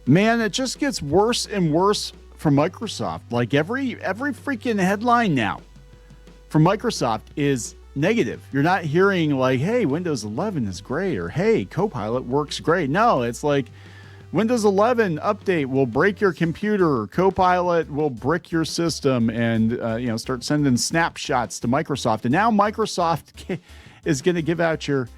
Man, it just gets worse and worse from Microsoft. Like every freaking headline now from Microsoft is negative. You're not hearing like, hey, Windows 11 is great, or hey, Copilot works great. No, it's like Windows 11 update will break your computer. Copilot will brick your system, and start sending snapshots to Microsoft. And now Microsoft is going to give out your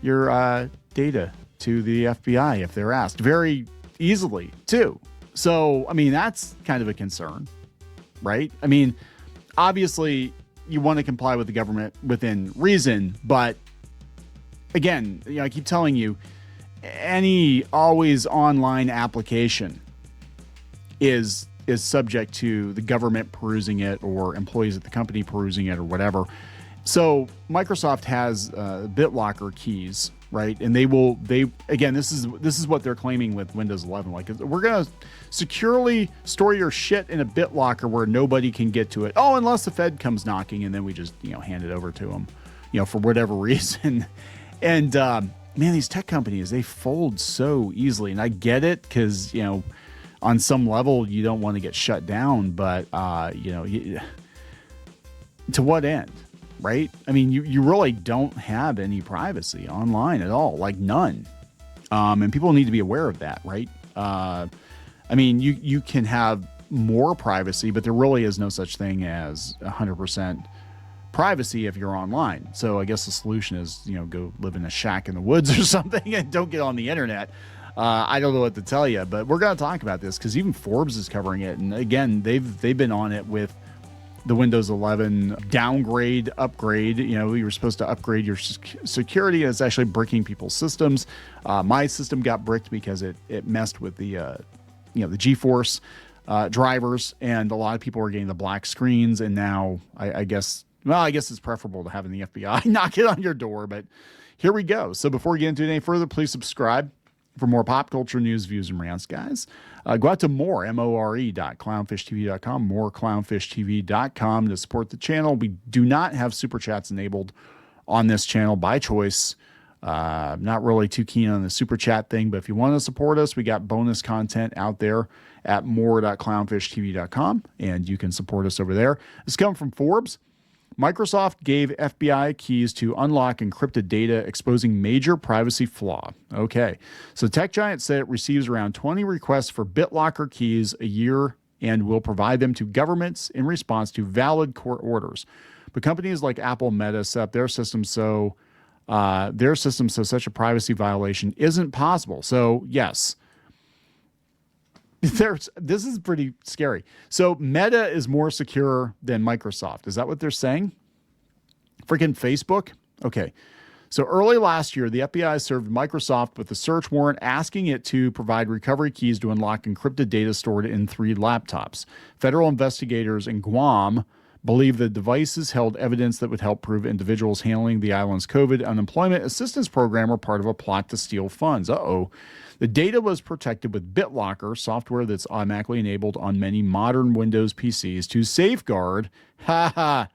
data to the FBI if they're asked, very easily too. So, I mean, that's kind of a concern, right? I mean, obviously you want to comply with the government within reason, but again, I keep telling you, any always online application is subject to the government perusing it, or employees at the company perusing it, or whatever. So Microsoft has BitLocker keys, right? And this is what they're claiming with Windows 11. Like, we're going to securely store your shit in a BitLocker where nobody can get to it. Oh, unless the Fed comes knocking, and then we just, hand it over to them, for whatever reason. And, man, these tech companies, they fold so easily. And I get it because, on some level, you don't want to get shut down, but, to what end? Right? I mean, you really don't have any privacy online at all, like none. And people need to be aware of that, right? I mean, you can have more privacy, but there really is no such thing as 100% privacy if you're online. So I guess the solution is, go live in a shack in the woods or something and don't get on the internet. I don't know what to tell you, but we're going to talk about this because even Forbes is covering it. And again, they've been on it with the Windows 11 downgrade, upgrade. You were supposed to upgrade your security, and it's actually bricking people's systems. My system got bricked because it messed with the the GeForce drivers, and a lot of people were getting the black screens. And now I guess it's preferable to having the FBI knock it on your door. But here we go. So before we get into it any further, please subscribe for more pop culture news, views, and rants, guys. Go out to more.clownfishtv.com, moreclownfishtv.com to support the channel. We do not have super chats enabled on this channel by choice. Not really too keen on the super chat thing, but if you want to support us, we got bonus content out there at more.clownfishtv.com, and you can support us over there. This comes from Forbes. Microsoft gave FBI keys to unlock encrypted data, exposing major privacy flaw. Okay, so tech giant said it receives around 20 requests for BitLocker keys a year and will provide them to governments in response to valid court orders. But companies like Apple and Meta set up their systems so such a privacy violation isn't possible. So yes, this is pretty scary. So Meta is more secure than Microsoft. Is that what they're saying? Freaking Facebook? Okay. So early last year, the FBI served Microsoft with a search warrant asking it to provide recovery keys to unlock encrypted data stored in 3 laptops. Federal investigators in Guam believe the devices held evidence that would help prove individuals handling the island's COVID unemployment assistance program were part of a plot to steal funds. The data was protected with BitLocker, software that's automatically enabled on many modern Windows PCs to safeguard all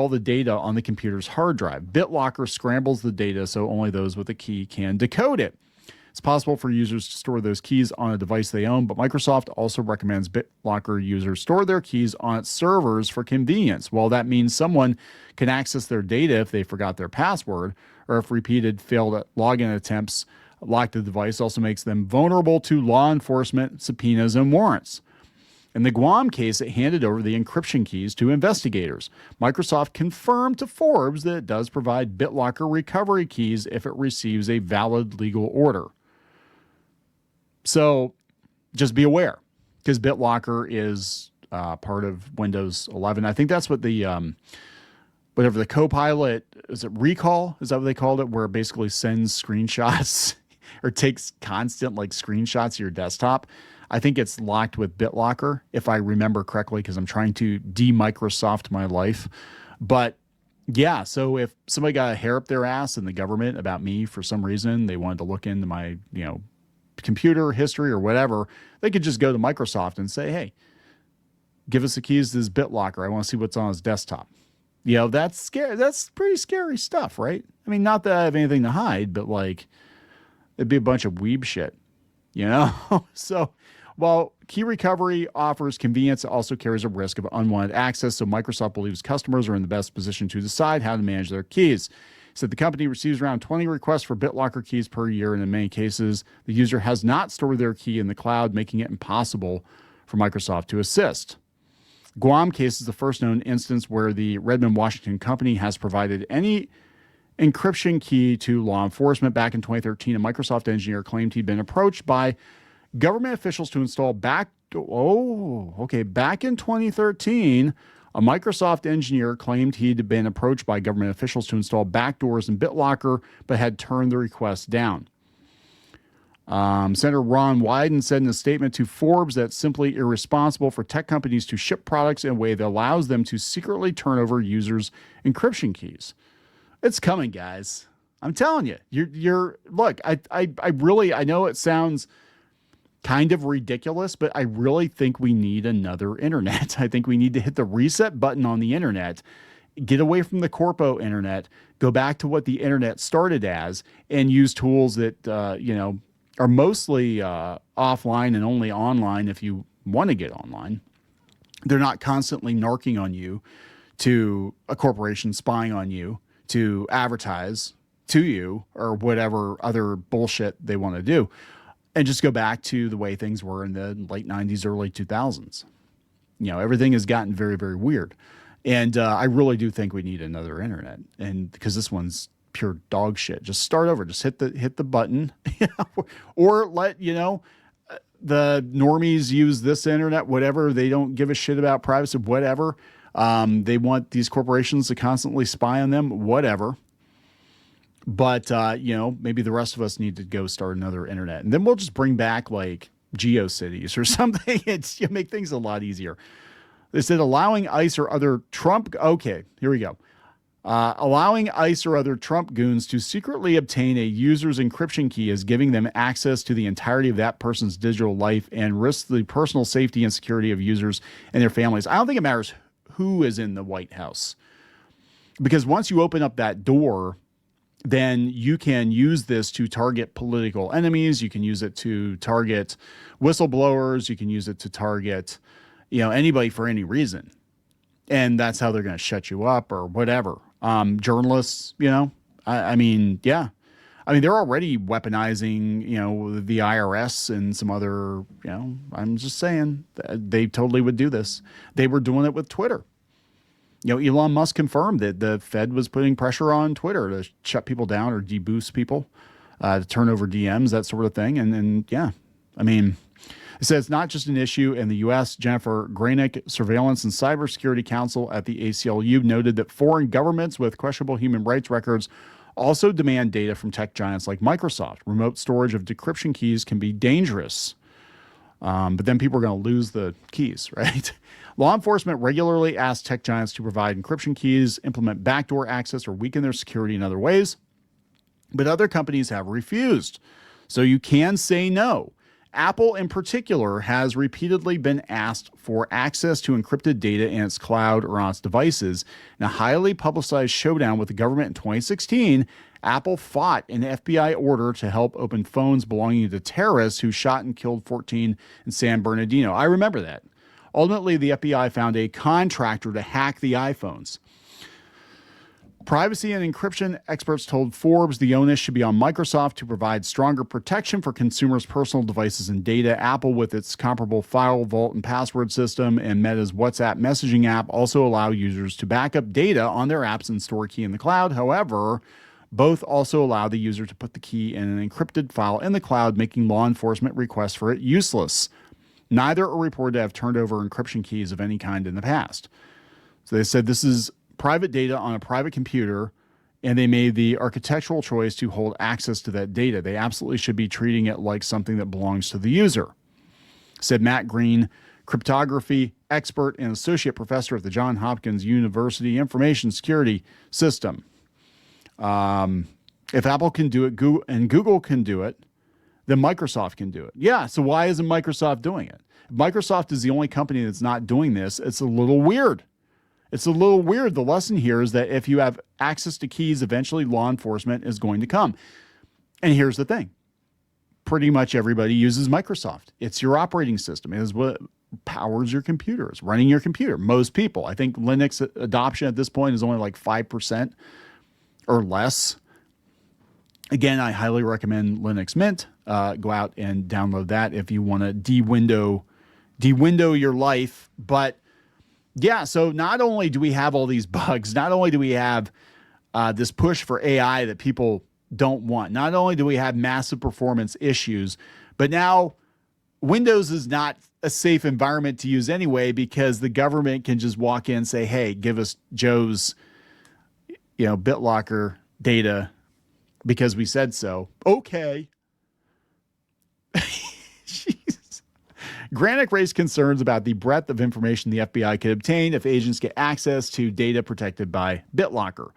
the data on the computer's hard drive. BitLocker scrambles the data so only those with a key can decode it. It's possible for users to store those keys on a device they own, but Microsoft also recommends BitLocker users store their keys on its servers for convenience. Well, that means someone can access their data if they forgot their password, or if repeated failed login attempts lock the device, also makes them vulnerable to law enforcement subpoenas and warrants. In the Guam case, it handed over the encryption keys to investigators. Microsoft confirmed to Forbes that it does provide BitLocker recovery keys if it receives a valid legal order. So just be aware, because BitLocker is part of Windows 11. I think that's what the whatever the Copilot, is it Recall? Is that what they called it? Where it basically sends screenshots or takes constant screenshots of your desktop. I think it's locked with BitLocker, if I remember correctly, because I'm trying to de-Microsoft my life. But yeah, so if somebody got a hair up their ass in the government about me for some reason, they wanted to look into my, computer history or whatever, they could just go to Microsoft and say, hey, give us the keys to this BitLocker. I want to see what's on his desktop. That's scary. That's pretty scary stuff, right? I mean, not that I have anything to hide, but it'd be a bunch of weeb shit. you know? So while key recovery offers convenience, it also carries a risk of unwanted access. So Microsoft believes customers are in the best position to decide how to manage their keys. Said the company receives around 20 requests for BitLocker keys per year, and in many cases, the user has not stored their key in the cloud, making it impossible for Microsoft to assist. Guam case is the first known instance where the Redmond, Washington company has provided any encryption key to law enforcement. Back in 2013, a Microsoft engineer claimed he'd been approached by government officials to install back in 2013, a Microsoft engineer claimed he'd been approached by government officials to install backdoors in BitLocker, but had turned the request down. Senator Ron Wyden said in a statement to Forbes that it's simply irresponsible for tech companies to ship products in a way that allows them to secretly turn over users' encryption keys. It's coming, guys. I'm telling you. Look, I know it sounds kind of ridiculous, but I really think we need another internet. I think we need to hit the reset button on the internet, get away from the corpo internet, go back to what the internet started as, and use tools that, are mostly offline and only online if you want to get online. They're not constantly narking on you, to a corporation spying on you to advertise to you or whatever other bullshit they want to do. And just go back to the way things were in the late 90s, early 2000s. Everything has gotten very, very weird. And I really do think we need another internet. And because this one's pure dog shit. Just start over. Just hit the button. Or let, the normies use this internet, whatever. They don't give a shit about privacy, whatever. They want these corporations to constantly spy on them, whatever. But, maybe the rest of us need to go start another internet. And then we'll just bring back like GeoCities or something. It's make things a lot easier. They said allowing ICE or other Trump. Okay, here we go. Allowing ICE or other Trump goons to secretly obtain a user's encryption key is giving them access to the entirety of that person's digital life and risks the personal safety and security of users and their families. I don't think it matters who is in the White House, because once you open up that door, then you can use this to target political enemies. You can use it to target whistleblowers. You can use it to target, anybody for any reason. And that's how they're going to shut you up or whatever. Journalists, yeah. I mean, they're already weaponizing, the IRS and some other, I'm just saying they totally would do this. They were doing it with Twitter. Elon Musk confirmed that the Fed was putting pressure on Twitter to shut people down or deboost people, to turn over DMs, that sort of thing. And yeah, it says it's not just an issue in the U.S. Jennifer Granick, Surveillance and Cybersecurity Counsel at the ACLU, noted that foreign governments with questionable human rights records also demand data from tech giants like Microsoft. Remote storage of decryption keys can be dangerous. But then people are going to lose the keys, right? Law enforcement regularly asks tech giants to provide encryption keys, implement backdoor access, or weaken their security in other ways. But other companies have refused. So you can say no. Apple, in particular, has repeatedly been asked for access to encrypted data in its cloud or on its devices. In a highly publicized showdown with the government in 2016, Apple fought an FBI order to help open phones belonging to terrorists who shot and killed 14 in San Bernardino. I remember that. Ultimately, the FBI found a contractor to hack the iPhones. Privacy and encryption experts told Forbes the onus should be on Microsoft to provide stronger protection for consumers' personal devices and data. Apple, with its comparable file vault and password system, and Meta's WhatsApp messaging app also allow users to back up data on their apps and store a key in the cloud. However, both also allow the user to put the key in an encrypted file in the cloud, making law enforcement requests for it useless. Neither are reported to have turned over encryption keys of any kind in the past. So they said this is private data on a private computer, and they made the architectural choice to hold access to that data. They absolutely should be treating it like something that belongs to the user, said Matt Green, cryptography expert and associate professor at the Johns Hopkins University Information Security System. If Apple can do it, Google can do it, then Microsoft can do it. Yeah, so why isn't Microsoft doing it? If Microsoft is the only company that's not doing this, it's a little weird. It's a little weird. The lesson here is that if you have access to keys, eventually law enforcement is going to come. And here's the thing. pretty much everybody uses Microsoft. It's your operating system. It is what powers your computer. It's running your computer. Most people. I think Linux adoption at this point is only like 5% or less. Again, I highly recommend Linux Mint. Go out and download that if you want to de-window your life. But yeah, so not only do we have all these bugs, not only do we have this push for AI that people don't want, not only do we have massive performance issues, but now Windows is not a safe environment to use anyway, because the government can just walk in and say, hey, give us Joe's, BitLocker data because we said so. Okay. Jeez. Granick raised concerns about the breadth of information the FBI could obtain if agents get access to data protected by BitLocker.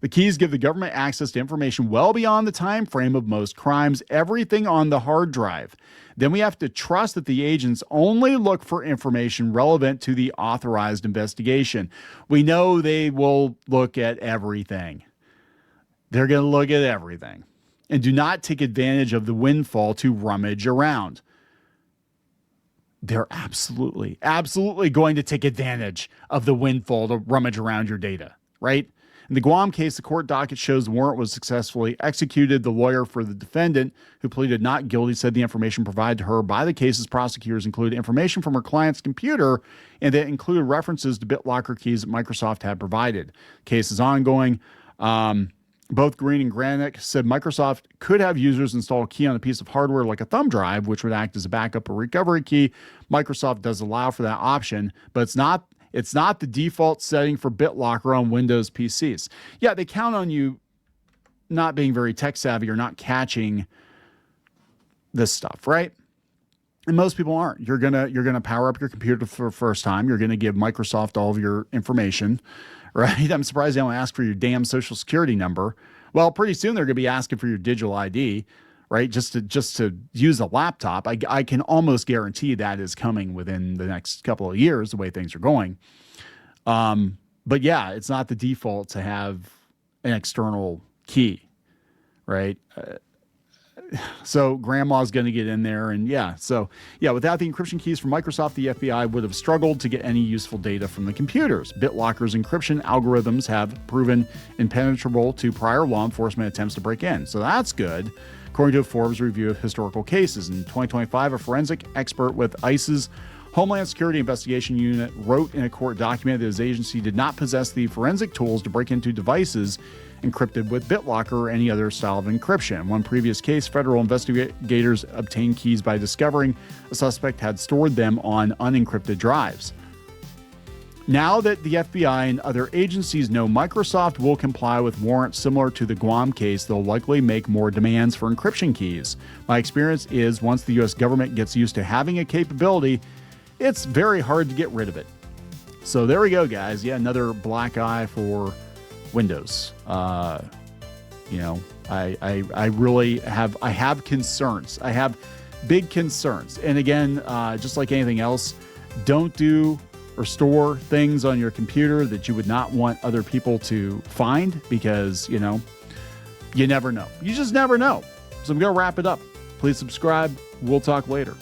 The keys give the government access to information well beyond the time frame of most crimes, everything on the hard drive. Then we have to trust that the agents only look for information relevant to the authorized investigation. We know they will look at everything. They're going to look at everything. And do not take advantage of the windfall to rummage around. They're absolutely going to take advantage of the windfall to rummage around your data, right? In the Guam case, the court docket shows the warrant was successfully executed. The lawyer for the defendant, who pleaded not guilty, said the information provided to her by the case's prosecutors included information from her client's computer, and that included references to BitLocker keys that Microsoft had provided. Case is ongoing. Both Green and Granick said Microsoft could have users install a key on a piece of hardware like a thumb drive, which would act as a backup or recovery key. Microsoft does allow for that option, but it's not the default setting for BitLocker on Windows PCs. Yeah, they count on you not being very tech savvy or not catching this stuff, right? And most people aren't. You're gonna power up your computer for the first time. You're gonna give Microsoft all of your information, right? I'm surprised they don't ask for your damn social security number. Well, pretty soon they're gonna be asking for your digital ID, right? Just to use a laptop. I can almost guarantee that is coming within the next couple of years, the way things are going. But yeah, it's not the default to have an external key, right? So grandma's going to get in there, and without the encryption keys from Microsoft, the FBI would have struggled to get any useful data from the computers. BitLocker's encryption algorithms have proven impenetrable to prior law enforcement attempts to break in. So that's good. According to a Forbes review of historical cases, in 2025, a forensic expert with ICE's Homeland Security Investigation Unit wrote in a court document that his agency did not possess the forensic tools to break into devices encrypted with BitLocker or any other style of encryption. In one previous case, federal investigators obtained keys by discovering a suspect had stored them on unencrypted drives. Now that the FBI and other agencies know Microsoft will comply with warrants similar to the Guam case, they'll likely make more demands for encryption keys. My experience is once the U.S. government gets used to having a capability, it's very hard to get rid of it. So there we go, guys. Yeah, another black eye for Windows. I really have concerns. I have big concerns. And again, just like anything else, don't do or store things on your computer that you would not want other people to find, because, you never know. You just never know. So I'm going to wrap it up. Please subscribe. We'll talk later.